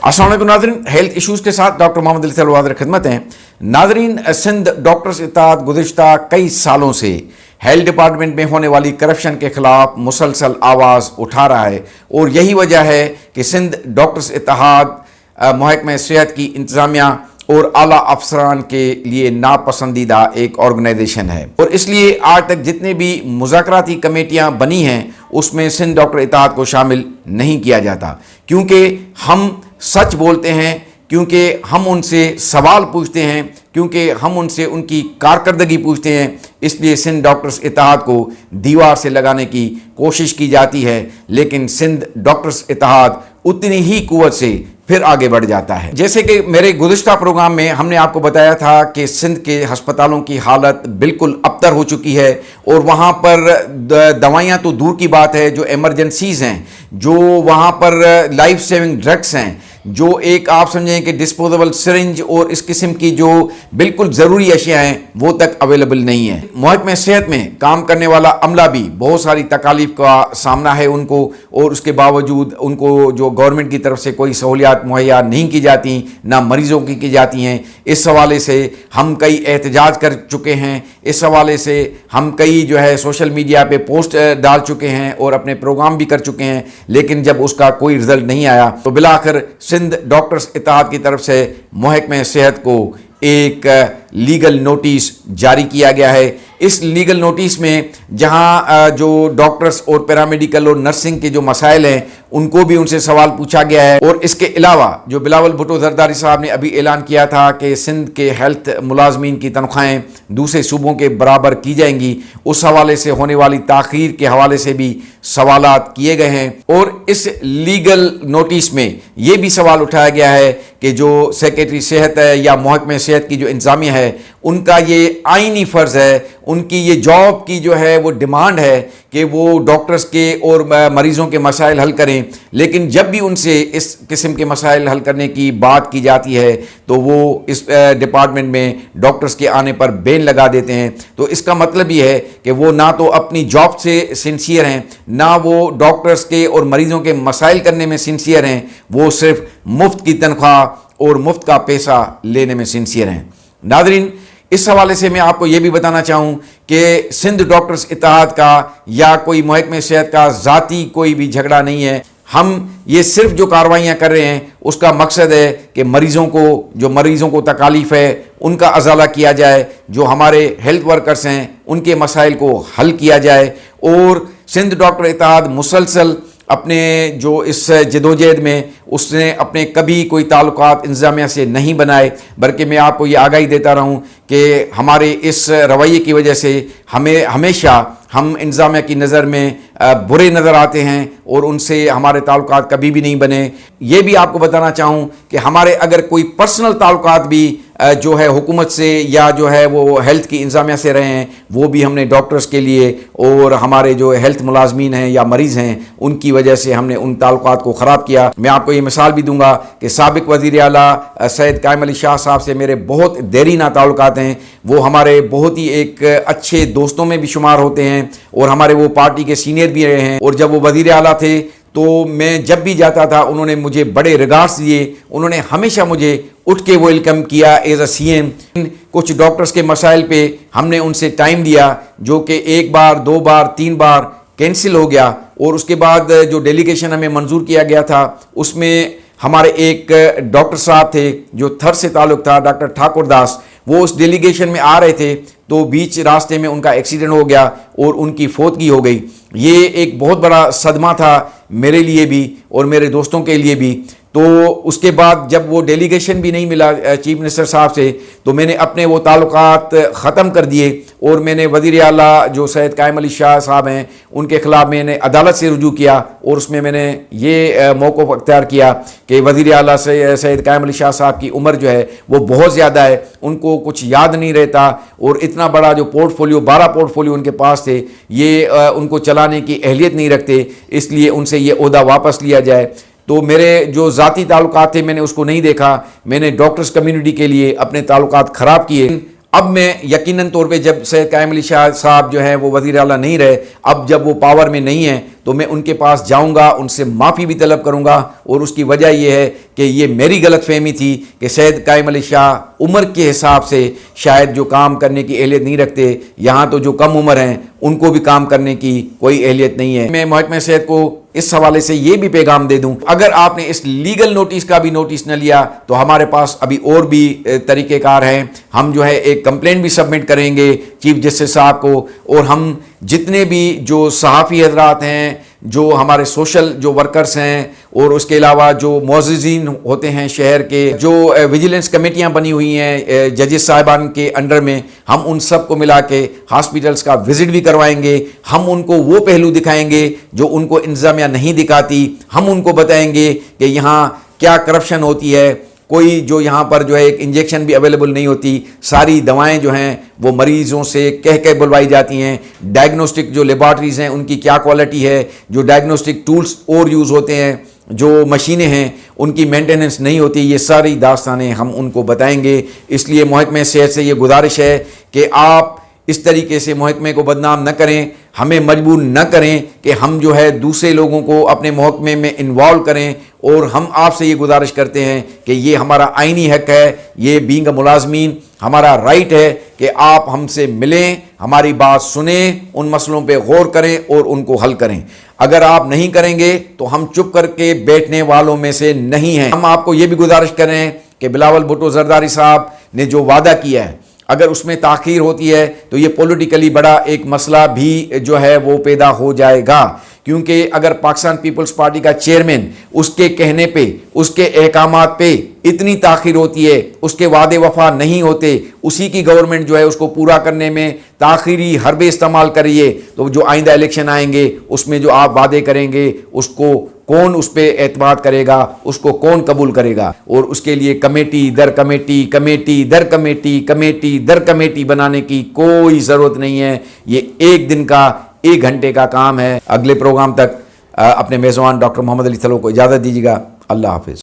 अस्सलाम वालेकुम नाज़रीन, हेल्थ इशूज़ के साथ डॉक्टर मोहम्मद अली सलवादर खिदमत हैं। नाज़रीन, सिंध डॉक्टर्स इत्तेहाद गुज़िश्ता कई सालों से हेल्थ डिपार्टमेंट में होने वाली करप्शन के खिलाफ मुसलसल आवाज़ उठा रहा है और यही वजह है कि सिंध डॉक्टर्स इत्तेहाद महकमे सेहत की इंतज़ामिया और आला अफसरान के लिए नापसंदीदा एक ऑर्गेनाइजेशन है और इसलिए आज तक जितने भी मुज़ाकराती कमेटियां बनी हैं उसमें सिंध डॉक्टर इत्तेहाद को शामिल नहीं किया जाता, क्योंकि हम सच बोलते हैं, क्योंकि हम उनसे सवाल पूछते हैं, क्योंकि हम उनसे उनकी कारकर्दगी पूछते हैं। इसलिए सिंध डॉक्टर्स इत्तेहाद को दीवार से लगाने की कोशिश की जाती है, लेकिन सिंध डॉक्टर्स इत्तेहाद उतनी ही कुव्वत से फिर आगे बढ़ जाता है। जैसे कि मेरे गुज़िश्ता प्रोग्राम में हमने आपको बताया था कि सिंध के अस्पतालों की हालत बिल्कुल अबतर हो चुकी है और वहाँ पर दवाइयाँ तो दूर की बात है, जो एमरजेंसीज़ हैं, जो वहाँ पर लाइफ सेविंग ड्रग्स हैं, जो एक आप समझें कि डिस्पोजेबल सिरिंज और इस किस्म की जो बिल्कुल ज़रूरी अशिया हैं वो तक अवेलेबल नहीं है। महकमे सेहत में काम करने वाला अमला भी बहुत सारी तकालीफ का सामना है उनको, और उसके बावजूद उनको जो गवर्नमेंट की तरफ से कोई सहूलियात मुहैया नहीं की जाती, ना मरीज़ों की जाती हैं। इस हवाले से हम कई एहतजाज कर चुके हैं, इस हवाले से हम कई जो है सोशल मीडिया पे पोस्ट डाल चुके हैं और अपने प्रोग्राम भी कर चुके हैं, लेकिन जब उसका कोई रिजल्ट नहीं आया तो बिलाखिर सिंध डॉक्टर्स इत्तेहाद की तरफ से महकमे सेहत को एक लीगल नोटिस जारी किया गया है। इस लीगल नोटिस में जहां जो डॉक्टर्स और पैरामेडिकल और नर्सिंग के जो मसाइल हैं उनको भी उनसे सवाल पूछा गया है, और इसके अलावा जो बिलावल भुट्टो जरदारी साहब ने अभी ऐलान किया था कि सिंध के हेल्थ मुलाजमीन की तनख्वाहें दूसरे सूबों के बराबर की जाएंगी, उस हवाले से होने वाली ताख़ीर के हवाले से भी सवालात किए गए हैं। और इस लीगल नोटिस में ये भी सवाल उठाया गया है कि जो सेक्रेटरी सेहत है या महकमे सेहत की जो इंतज़ामिया है उनका ये आइनी फ़र्ज़ है, उनकी ये जॉब की जो है वो डिमांड है कि वो डॉक्टर्स के और मरीज़ों के मसाइल हल करें, लेकिन जब भी उनसे इस किस्म के मसाइल हल करने की बात की जाती है तो वो इस डिपार्टमेंट में डॉक्टर्स के आने पर बैन लगा देते हैं। तो इसका मतलब ये है कि वो ना तो अपनी जॉब से सिंसियर हैं, ना वो डॉक्टर्स के और मरीज़ों के मसाइल करने में सिंसियर हैं, वो सिर्फ मुफ्त की तनख्वाह और मुफ्त का पैसा लेने में सिंसियर हैं। नाज़रीन, इस हवाले से मैं आपको ये भी बताना चाहूँ कि सिंध डॉक्टर्स इत्तेहाद का या कोई महकमे सेहत का ज़ाती कोई भी झगड़ा नहीं है। हम ये सिर्फ जो कार्रवाइयाँ कर रहे हैं उसका मकसद है कि मरीज़ों को तकालीफ है उनका अजाला किया जाए, जो हमारे हेल्थ वर्कर्स हैं उनके मसाइल को हल किया जाए। और सिंध डॉक्टर इत्तेहाद मुसलसल अपने जो इस जदोजहद में उसने अपने कभी कोई ताल्लुकात इंतज़ामिया से नहीं बनाए, बल्कि मैं आपको ये आगाही देता रहूं कि हमारे इस रवैये की वजह से हमें हमेशा हम इंतज़ामिया की नज़र में बुरे नज़र आते हैं और उनसे हमारे ताल्लुकात कभी भी नहीं बने। ये भी आपको बताना चाहूँ कि हमारे अगर कोई पर्सनल ताल्लुकात भी जो है हुकूमत से या जो है वो हेल्थ की इंतज़ामिया से रहे हैं, वो भी हमने डॉक्टर्स के लिए और हमारे जो हेल्थ मुलाजमीन हैं या मरीज़ हैं उनकी वजह से हमने उन ताल्लुकात को ख़राब किया। मैं आपको ये मिसाल भी दूंगा कि साबिक वज़ीर आला सैयद कायम अली शाह साहब से मेरे बहुत देरीना ताल्लुकात हैं, वो हमारे बहुत ही एक अच्छे दोस्तों में भी शुमार होते हैं और हमारे वो पार्टी के सीनियर भी रहे हैं। और जब वो वज़ीर आला थे तो मैं जब भी जाता था उन्होंने मुझे बड़े रिगार्ड्स दिए, उन्होंने हमेशा मुझे उठ के वेलकम किया एज अ सीएम। कुछ डॉक्टर्स के मसाइल पे हमने उनसे टाइम दिया जो कि एक बार, दो बार, तीन बार कैंसिल हो गया, और उसके बाद जो डेलीगेशन हमें मंजूर किया गया था उसमें हमारे एक डॉक्टर साहब थे जो थर से ताल्लुक़ था, डॉक्टर ठाकुर दास, वो उस डेलीगेशन में आ रहे थे तो बीच रास्ते में उनका एक्सीडेंट हो गया और उनकी फौतगी हो गई। ये एक बहुत बड़ा सदमा था मेरे लिए भी और मेरे दोस्तों के लिए भी। तो उसके बाद जब वो डेलीगेशन भी नहीं मिला चीफ मिनिस्टर साहब से, तो मैंने अपने वो ताल्लुकात ख़त्म कर दिए और मैंने वज़ीर आला जो सैयद कायम अली शाह साहब हैं उनके ख़िलाफ़ मैंने अदालत से रुजू किया और उसमें मैंने ये मौक़िफ़ अख्तियार किया कि वज़ीर आला सैयद कायम अली शाह साहब की उम्र जो है वो बहुत ज़्यादा है, उनको कुछ याद नहीं रहता और इतना बड़ा जो पोर्टफोलियो 12 पोर्टफोलियो उनके पास थे ये उनको चलाने की अहलियत नहीं रखते, इसलिए उनसे ये ओहदा वापस लिया जाए। तो मेरे जो ज़ाती ताल्लुकात थे मैंने उसको नहीं देखा, मैंने डॉक्टर्स कम्युनिटी के लिए अपने ताल्लुकात ख़राब किए। अब मैं यकीनन तौर पे जब सैयद कायम अली शाह साहब जो हैं वो वज़ीर आला नहीं रहे, अब जब वो पावर में नहीं है تو میں ان کے پاس جاؤں گا, ان سے معافی بھی طلب کروں گا, اور اس کی وجہ یہ ہے کہ یہ میری غلط فہمی تھی کہ سید قائم علی شاہ عمر کے حساب سے شاید جو کام کرنے کی اہلیت نہیں رکھتے, یہاں تو جو کم عمر ہیں ان کو بھی کام کرنے کی کوئی اہلیت نہیں ہے. میں محکمہ صحت کو اس حوالے سے یہ بھی پیغام دے دوں, اگر آپ نے اس لیگل نوٹس کا بھی نوٹس نہ لیا تو ہمارے پاس ابھی اور بھی طریقہ کار ہیں. ہم جو ہے ایک کمپلین بھی سبمٹ کریں گے چیف جسٹس صاحب کو, اور ہم جتنے بھی جو صحافی حضرات ہیں, جو ہمارے سوشل جو ورکرز ہیں, اور اس کے علاوہ جو معززین ہوتے ہیں شہر کے, جو ویجیلنس کمیٹیاں بنی ہوئی ہیں ججز صاحبان کے انڈر میں, ہم ان سب کو ملا کے ہاسپٹلس کا وزٹ بھی کروائیں گے. ہم ان کو وہ پہلو دکھائیں گے جو ان کو انتظامیہ نہیں دکھاتی. ہم ان کو بتائیں گے کہ یہاں کیا کرپشن ہوتی ہے, کوئی جو یہاں پر جو ہے ایک انجیکشن بھی اویلیبل نہیں ہوتی, ساری دوائیں جو ہیں وہ مریضوں سے کہہ بلوائی جاتی ہیں. ڈائگنوسٹک جو لیبارٹریز ہیں ان کی کیا کوالٹی ہے, جو ڈائگنوسٹک ٹولز اور یوز ہوتے ہیں, جو مشینیں ہیں ان کی مینٹیننس نہیں ہوتی. یہ ساری داستانیں ہم ان کو بتائیں گے. اس لیے محکمہ صحت سے یہ گزارش ہے کہ آپ اس طریقے سے محکمے کو بدنام نہ کریں, ہمیں مجبور نہ کریں کہ ہم جو ہے دوسرے لوگوں کو اپنے محکمے میں انوالو کریں. اور ہم آپ سے یہ گزارش کرتے ہیں کہ یہ ہمارا آئینی حق ہے, یہ بینگ ملازمین ہمارا رائٹ ہے کہ آپ ہم سے ملیں, ہماری بات سنیں, ان مسئلوں پہ غور کریں اور ان کو حل کریں. اگر آپ نہیں کریں گے تو ہم چپ کر کے بیٹھنے والوں میں سے نہیں ہیں. ہم آپ کو یہ بھی گزارش کریں کہ بلاول بھٹو زرداری صاحب نے جو وعدہ کیا ہے, اگر اس میں تاخیر ہوتی ہے تو یہ پولیٹیکلی بڑا ایک مسئلہ بھی جو ہے وہ پیدا ہو جائے گا. کیونکہ اگر پاکستان پیپلز پارٹی کا چیئرمین اس کے کہنے پہ, اس کے احکامات پہ اتنی تاخیر ہوتی ہے, اس کے وعدے وفا نہیں ہوتے, اسی کی گورنمنٹ جو ہے اس کو پورا کرنے میں تاخیری حربے استعمال کریے, تو جو آئندہ الیکشن آئیں گے اس میں جو آپ وعدے کریں گے اس کو کون اس پہ اعتماد کرے گا, اس کو کون قبول کرے گا. اور اس کے لیے کمیٹی در کمیٹی, کمیٹی در کمیٹی, کمیٹی در کمیٹی بنانے کی کوئی ضرورت نہیں ہے. یہ ایک دن کا, 1 گھنٹے کا کام ہے. اگلے پروگرام تک اپنے میزبان ڈاکٹر محمد علی تھلو کو اجازت دیجیے گا. اللہ حافظ.